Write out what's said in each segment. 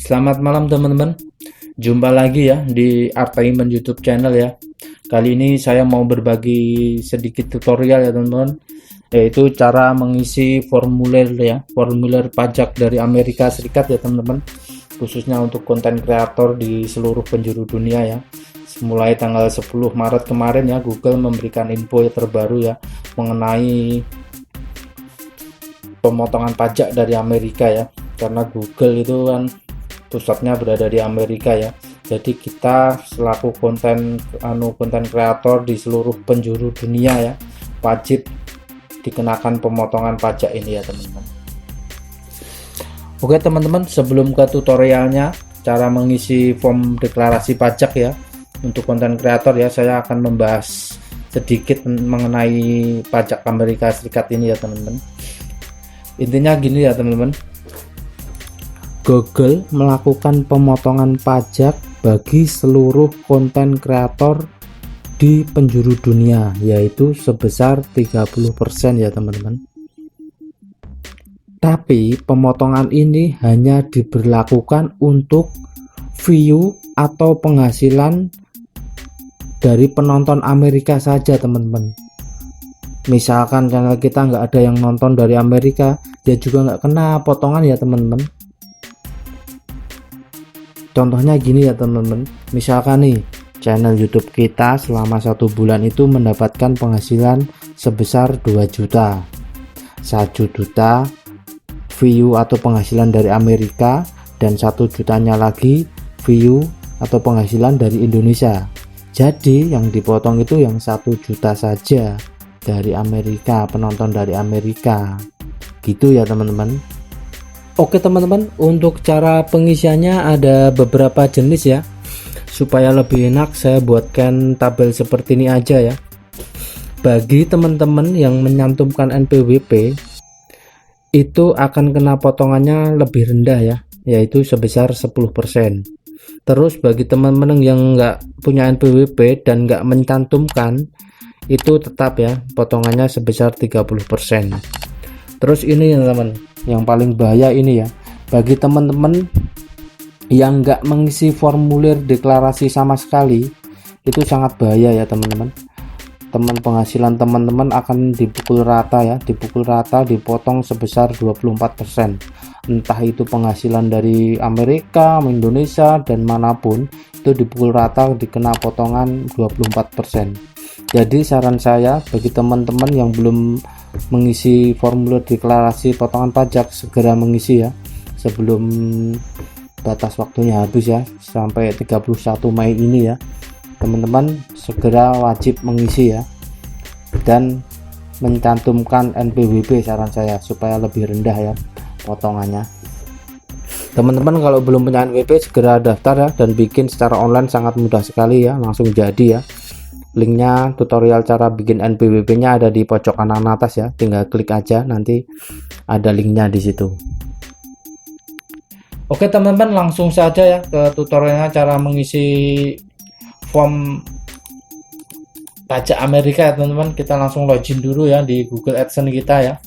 Selamat malam teman-teman. Jumpa lagi ya di Artaimen YouTube channel ya. Kali ini saya mau berbagi sedikit tutorial ya teman-teman, yaitu cara mengisi formulir ya, formulir pajak dari Amerika Serikat ya teman-teman. Khususnya untuk konten kreator di seluruh penjuru dunia ya. Mulai tanggal 10 Maret kemarin ya, Google memberikan info terbaru ya mengenai pemotongan pajak dari Amerika ya, karena Google itu kan pusatnya berada di Amerika ya. Jadi kita selaku konten kreator di seluruh penjuru dunia ya, wajib dikenakan pemotongan pajak ini ya teman-teman. Oke teman-teman, sebelum ke tutorialnya cara mengisi form deklarasi pajak ya untuk konten kreator ya, saya akan membahas sedikit mengenai pajak Amerika Serikat ini ya teman-teman. Intinya gini ya teman-teman, Google melakukan pemotongan pajak bagi seluruh konten kreator di penjuru dunia, yaitu sebesar 30% ya teman-teman. Tapi pemotongan ini hanya diberlakukan untuk view atau penghasilan dari penonton Amerika saja teman-teman. Misalkan channel kita nggak ada yang nonton dari Amerika, dia juga nggak kena potongan ya teman-teman. Contohnya gini ya teman-teman, misalkan nih channel YouTube kita selama 1 bulan itu mendapatkan penghasilan sebesar 2 juta, 1 juta view atau penghasilan dari Amerika, dan 1 jutanya lagi view atau penghasilan dari Indonesia. Jadi yang dipotong itu yang 1 juta saja dari Amerika, penonton dari Amerika, gitu ya teman-teman. Oke teman-teman, untuk cara pengisiannya ada beberapa jenis ya. Supaya lebih enak saya buatkan tabel seperti ini aja ya. Bagi teman-teman yang menyantumkan NPWP, itu akan kena potongannya lebih rendah ya, yaitu sebesar 10%. Terus bagi teman-teman yang nggak punya NPWP dan nggak mencantumkan, itu tetap ya potongannya sebesar 30%. Terus ini ya teman, yang paling bahaya ini ya, bagi teman-teman yang nggak mengisi formulir deklarasi sama sekali, itu sangat bahaya ya teman-teman. Penghasilan teman-teman akan dipukul rata ya, dipotong sebesar 24%. Entah itu penghasilan dari Amerika, Indonesia, dan manapun, itu dipukul rata dikena potongan 24%. Jadi saran saya bagi teman-teman yang belum mengisi formulir deklarasi potongan pajak, segera mengisi ya sebelum batas waktunya habis ya, sampai 31 Mei ini ya teman-teman, segera wajib mengisi ya, dan mencantumkan NPWP saran saya supaya lebih rendah ya potongannya. Teman-teman kalau belum punya NPWP segera daftar ya, dan bikin secara online sangat mudah sekali ya, langsung jadi ya. Linknya tutorial cara bikin NPWP nya ada di pojok kanan atas ya, tinggal klik aja, nanti ada linknya di situ. Oke teman-teman, langsung saja ya ke tutorialnya cara mengisi form pajak Amerika ya teman-teman. Kita langsung login dulu ya di Google AdSense kita ya.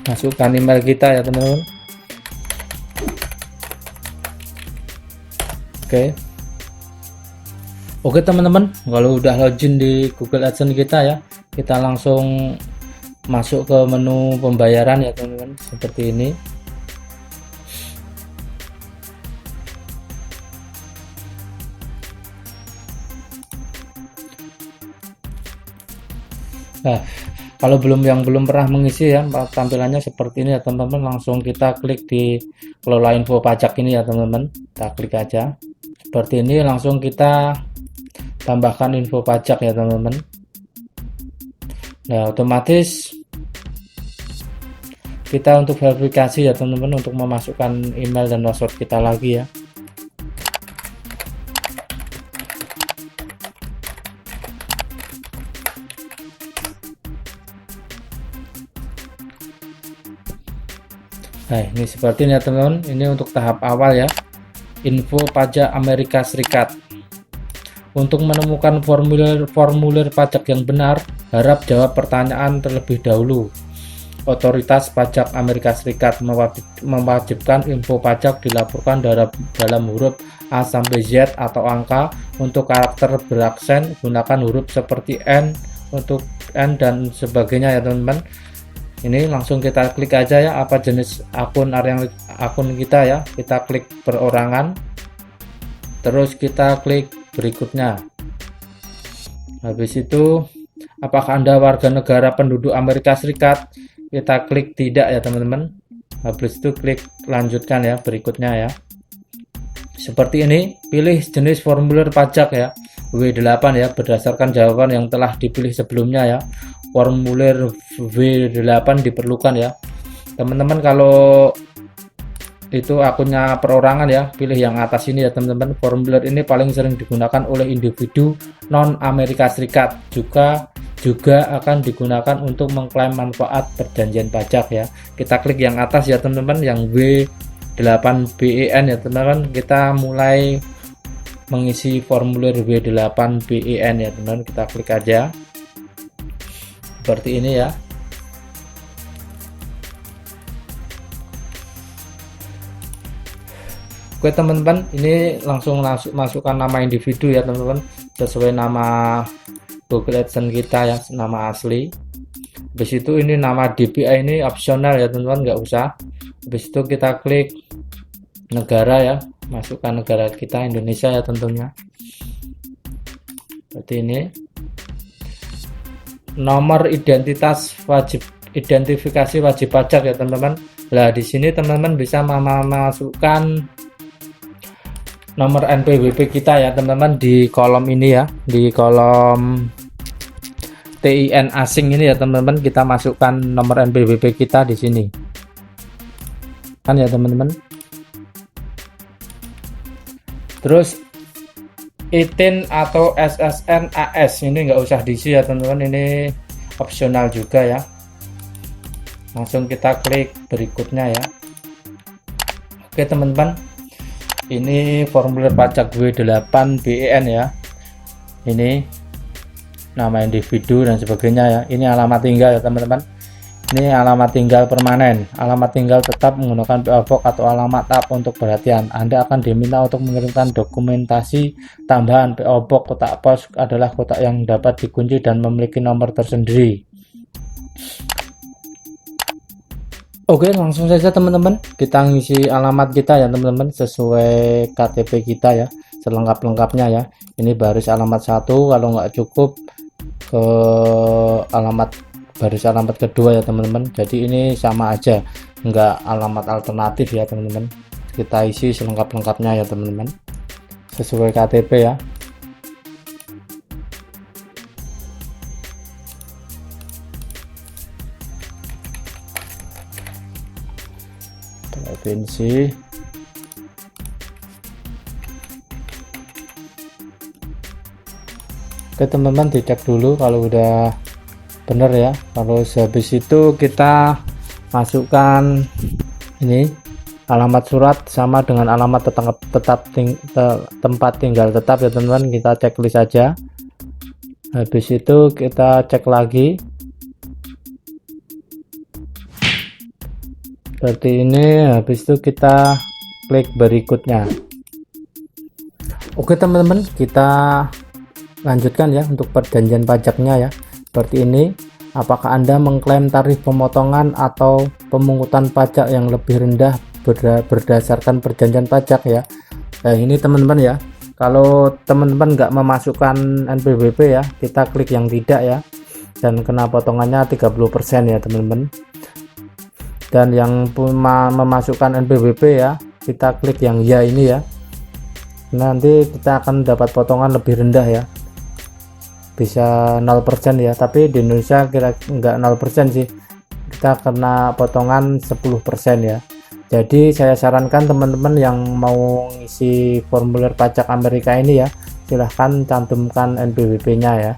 Masukkan email kita ya teman-teman. Oke teman-teman, kalau udah login di Google AdSense kita ya, kita langsung masuk ke menu pembayaran ya teman-teman, seperti ini. Nah, kalau yang belum pernah mengisi ya, tampilannya seperti ini ya teman-teman, langsung kita klik di kelola info pajak ini ya teman-teman, kita klik aja seperti ini, langsung kita tambahkan info pajak ya teman-teman. Nah otomatis kita untuk verifikasi ya teman-teman, untuk memasukkan email dan password kita lagi ya. Nah ini seperti ini ya teman-teman, ini untuk tahap awal ya, info pajak Amerika Serikat. Untuk menemukan formulir pajak yang benar, harap jawab pertanyaan terlebih dahulu. Otoritas Pajak Amerika Serikat mewajibkan info pajak dilaporkan dalam huruf A sampai Z atau angka. Untuk karakter beraksen, gunakan huruf seperti N untuk N dan sebagainya ya teman-teman. Ini langsung kita klik aja ya, apa jenis akun kita ya. Kita klik perorangan, terus kita klik berikutnya. Habis itu, apakah Anda warga negara penduduk Amerika Serikat? Kita klik tidak ya teman-teman. Habis itu klik lanjutkan ya, berikutnya ya. Seperti ini, pilih jenis formulir pajak ya, W8 ya, berdasarkan jawaban yang telah dipilih sebelumnya ya. Formulir W8 diperlukan ya teman-teman. Kalau itu akunnya perorangan ya, pilih yang atas ini ya teman-teman. Formulir ini paling sering digunakan oleh individu non Amerika Serikat, juga akan digunakan untuk mengklaim manfaat perjanjian pajak ya. Kita klik yang atas ya teman-teman, yang W8BEN ya teman-teman. Kita mulai mengisi formulir W8BEN ya teman-teman. Kita klik aja seperti ini ya. Oke teman-teman, ini langsung masukkan nama individu ya teman-teman, sesuai nama Google AdSense kita ya, nama asli. Habis itu ini nama DPI ini opsional ya teman-teman, nggak usah. Habis itu kita klik negara ya, masukkan negara kita Indonesia ya tentunya. Seperti ini. Nomor identifikasi wajib pajak ya teman-teman. Nah di sini teman-teman bisa memasukkan nomor NPWP kita ya teman-teman di kolom ini ya, di kolom TIN asing ini ya teman-teman. Kita masukkan nomor NPWP kita di sini kan ya teman-teman. Terus ITIN atau SSN AS ini nggak usah diisi ya teman-teman, ini opsional juga ya. Langsung kita klik berikutnya ya. Oke teman-teman, ini formulir pajak W8BEN ya. Ini nama individu dan sebagainya ya. Ini alamat tinggal ya teman-teman. Ini alamat tinggal permanen. Alamat tinggal tetap menggunakan PO Box atau alamat tab untuk perhatian. Anda akan diminta untuk mengirimkan dokumentasi tambahan. PO Box kotak pos adalah kotak yang dapat dikunci dan memiliki nomor tersendiri. Oke, langsung saja teman-teman, kita ngisi alamat kita ya teman-teman, sesuai KTP kita ya, selengkap-lengkapnya ya. Ini baris alamat 1, kalau nggak cukup ke baris alamat kedua ya teman-teman. Jadi ini sama aja, nggak alamat alternatif ya teman-teman. Kita isi selengkap-lengkapnya ya teman-teman, sesuai KTP ya. Provinsi, oke teman-teman, dicek dulu kalau udah bener ya. Kalau habis itu kita masukkan ini alamat surat sama dengan alamat tempat tinggal tetap ya teman-teman. Kita checklist aja. Habis itu kita cek lagi seperti ini. Habis itu kita klik berikutnya. Oke teman-teman, kita lanjutkan ya untuk perjanjian pajaknya ya. Seperti ini, apakah Anda mengklaim tarif pemotongan atau pemungutan pajak yang lebih rendah berdasarkan perjanjian pajak ya. Nah ini teman-teman ya, kalau teman-teman nggak memasukkan NPWP ya, kita klik yang tidak ya, dan kena potongannya 30% ya teman-teman. Dan yang memasukkan NPWP ya, kita klik yang ya ini ya, nanti kita akan dapat potongan lebih rendah ya, bisa 0% ya. Tapi di Indonesia kira enggak 0% sih, kita kena potongan 10% ya. Jadi saya sarankan teman-teman yang mau ngisi formulir pajak Amerika ini ya, silahkan cantumkan NPWP nya ya.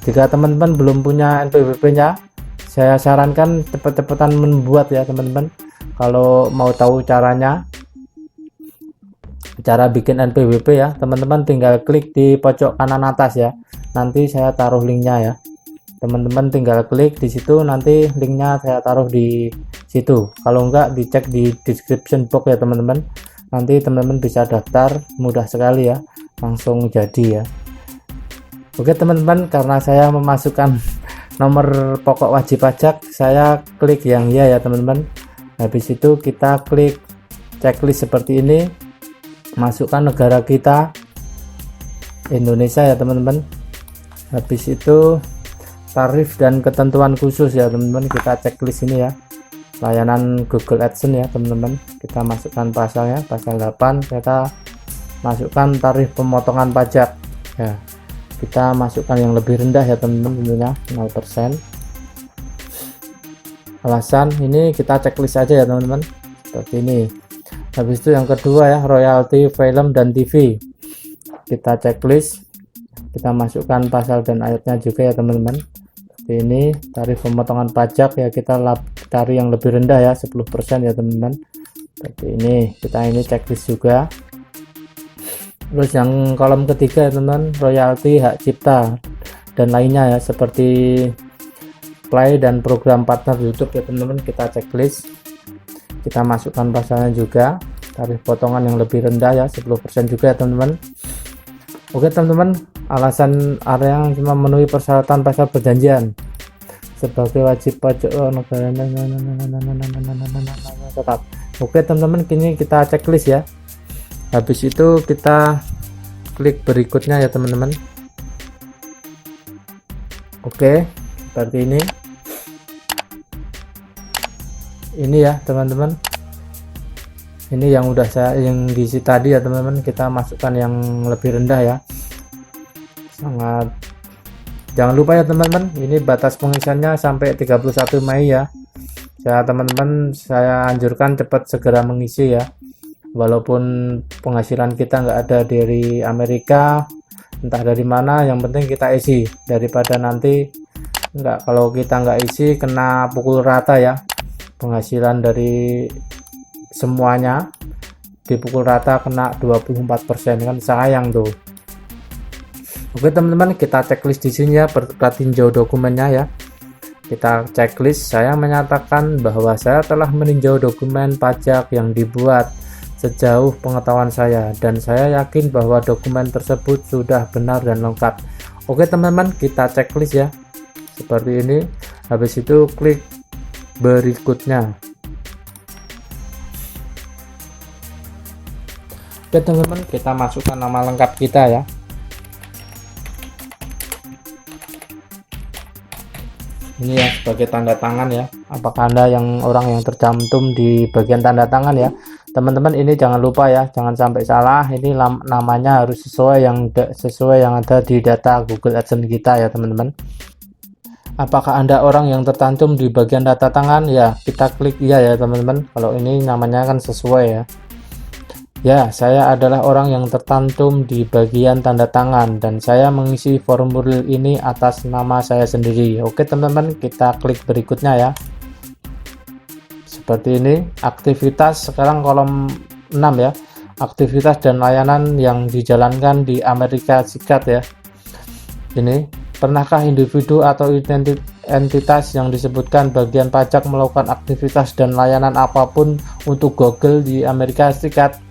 Jika teman-teman belum punya NPWP nya, saya sarankan cepet-cepetan membuat ya teman-teman. Kalau mau tahu caranya, Cara bikin NPWP ya teman-teman, tinggal klik di pojok kanan atas ya, nanti saya taruh linknya ya. Teman-teman tinggal klik di situ, nanti linknya saya taruh di situ. Kalau enggak dicek di description box ya teman-teman, nanti teman-teman bisa daftar, mudah sekali ya, langsung jadi ya. Oke teman-teman, karena saya memasukkan nomor pokok wajib pajak, saya klik yang ya ya teman-teman. Habis itu kita klik checklist seperti ini, masukkan negara kita Indonesia ya teman-teman. Habis itu tarif dan ketentuan khusus ya teman-teman, kita checklist ini ya, layanan Google AdSense ya teman-teman. Kita masukkan pasalnya, pasal 8, kita masukkan tarif pemotongan pajak ya, kita masukkan yang lebih rendah ya teman-teman, tentunya 0%. Alasan ini kita checklist aja ya teman-teman, seperti ini. Habis itu yang kedua ya, royalti film dan TV, kita checklist, kita masukkan pasal dan ayatnya juga ya teman-teman. Ini tarif pemotongan pajak ya, kita cari yang lebih rendah ya, 10% ya teman-teman. Seperti ini, kita ini checklist juga. Terus yang kolom ketiga ya teman-teman, royalti, hak cipta dan lainnya ya, seperti play dan program partner YouTube ya teman-teman, kita checklist, kita masukkan pasalnya juga, tarif potongan yang lebih rendah ya, 10% juga ya teman-teman. Oke teman-teman, alasan area yang cuma memenuhi persyaratan pasal perjanjian sebagai wajib pajak negara tetap. Oke teman-teman, kini kita checklist ya. Habis itu kita klik berikutnya ya teman-teman. Oke, seperti ini ya teman-teman. Ini yang udah saya yang diisi tadi ya teman-teman, kita masukkan yang lebih rendah ya. Sangat, jangan lupa ya teman-teman, ini batas pengisiannya sampai 31 Mei ya. Teman-teman, saya anjurkan cepat segera mengisi ya, walaupun penghasilan kita nggak ada dari Amerika, entah dari mana, yang penting kita isi, daripada nanti kalau kita nggak isi kena pukul rata ya, penghasilan dari semuanya dipukul rata kena 24%, kan sayang tuh. Oke teman-teman, kita checklist di sini ya, bertinjau dokumennya ya. Kita checklist, saya menyatakan bahwa saya telah meninjau dokumen pajak yang dibuat sejauh pengetahuan saya, dan saya yakin bahwa dokumen tersebut sudah benar dan lengkap. Oke teman-teman, kita checklist ya, seperti ini. Habis itu klik berikutnya. Oke teman-teman, kita masukkan nama lengkap kita ya. Ini ya sebagai tanda tangan ya. Apakah Anda orang yang tercantum di bagian tanda tangan ya? Teman-teman, ini jangan lupa ya, jangan sampai salah. Ini namanya harus sesuai yang ada di data Google AdSense kita ya teman-teman. Apakah Anda orang yang tercantum di bagian data tangan ya? Kita klik iya ya teman-teman. Kalau ini namanya kan sesuai ya. Ya, saya adalah orang yang tercantum di bagian tanda tangan, dan saya mengisi formulir ini atas nama saya sendiri. Oke teman-teman, kita klik berikutnya ya. Seperti ini, aktivitas, sekarang kolom 6 ya. Aktivitas dan layanan yang dijalankan di Amerika Serikat ya. Ini, pernahkah individu atau entitas yang disebutkan bagian pajak melakukan aktivitas dan layanan apapun untuk Google di Amerika Serikat?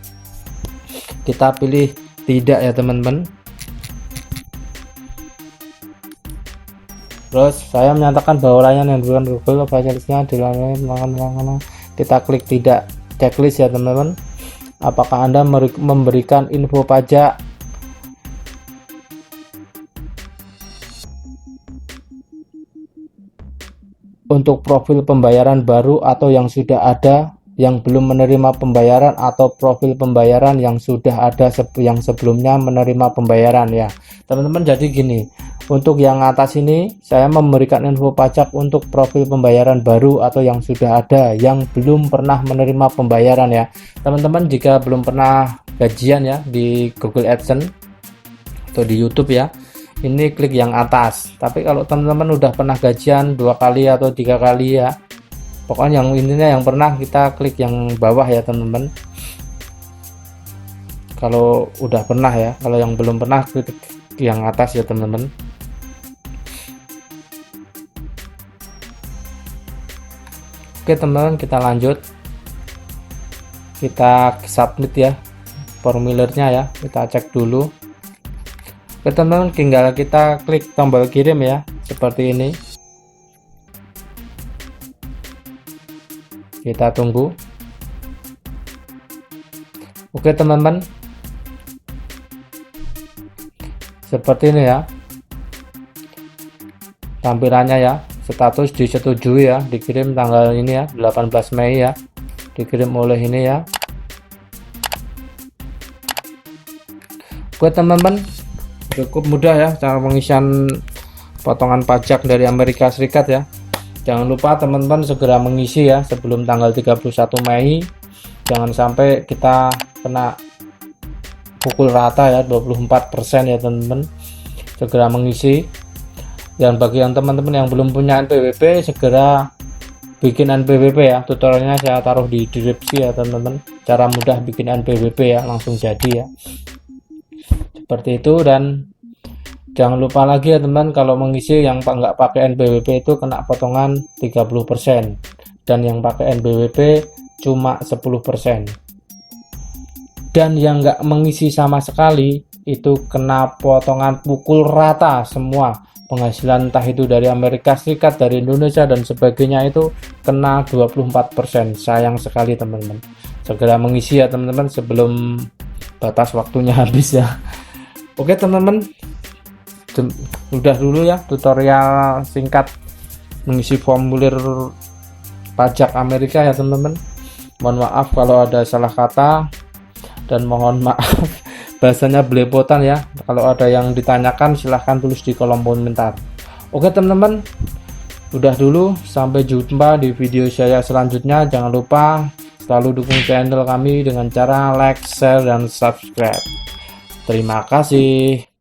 Kita pilih tidak ya teman-teman. Terus saya menyatakan bahwa layanan yang diberikan Google fasilitasnya dilakukan. Kita klik tidak, checklist ya teman-teman. Apakah Anda memberikan info pajak untuk profil pembayaran baru atau yang sudah ada, yang belum menerima pembayaran, atau profil pembayaran yang sudah ada yang sebelumnya menerima pembayaran ya teman-teman. Jadi gini, untuk yang atas ini saya memberikan info pajak untuk profil pembayaran baru atau yang sudah ada yang belum pernah menerima pembayaran ya teman-teman. Jika belum pernah gajian ya di Google AdSense atau di YouTube ya, ini klik yang atas. Tapi kalau teman-teman udah pernah gajian 2 kali atau 3 kali ya, pokoknya yang intinya yang pernah, kita klik yang bawah ya teman-teman. kalau udah pernah ya. Kalau yang belum pernah klik yang atas ya teman-teman. Oke teman-teman, kita lanjut, kita submit ya formulirnya ya, kita cek dulu. Oke teman-teman, tinggal kita klik tombol kirim ya, seperti ini. Kita tunggu. Oke teman-teman, seperti ini ya tampilannya ya. Status disetujui ya, dikirim tanggal ini ya, 18 Mei ya, dikirim oleh ini ya. Oke teman-teman, cukup mudah ya cara pengisian potongan pajak dari Amerika Serikat ya. Jangan lupa teman-teman segera mengisi ya sebelum tanggal 31 Mei. Jangan sampai kita kena pukul rata ya, 24% ya teman-teman. Segera mengisi. Dan bagi yang teman-teman yang belum punya NPWP, segera bikin NPWP ya. Tutorialnya saya taruh di deskripsi ya teman-teman. Cara mudah bikin NPWP ya, langsung jadi ya. Seperti itu. Dan jangan lupa lagi ya teman, kalau mengisi yang nggak pakai NPWP itu kena potongan 30%, dan yang pakai NPWP cuma 10%. Dan yang nggak mengisi sama sekali itu kena potongan pukul rata semua penghasilan, entah itu dari Amerika Serikat, dari Indonesia dan sebagainya, itu kena 24%. Sayang sekali teman-teman. Segera mengisi ya teman-teman sebelum batas waktunya habis ya. Oke teman-teman, udah dulu ya tutorial singkat mengisi formulir pajak Amerika ya teman-teman. Mohon maaf kalau ada salah kata, dan mohon maaf bahasanya belepotan ya. Kalau ada yang ditanyakan silahkan tulis di kolom komentar. Oke teman-teman, udah dulu, sampai jumpa di video saya selanjutnya. Jangan lupa selalu dukung channel kami dengan cara like, share, dan subscribe. Terima kasih.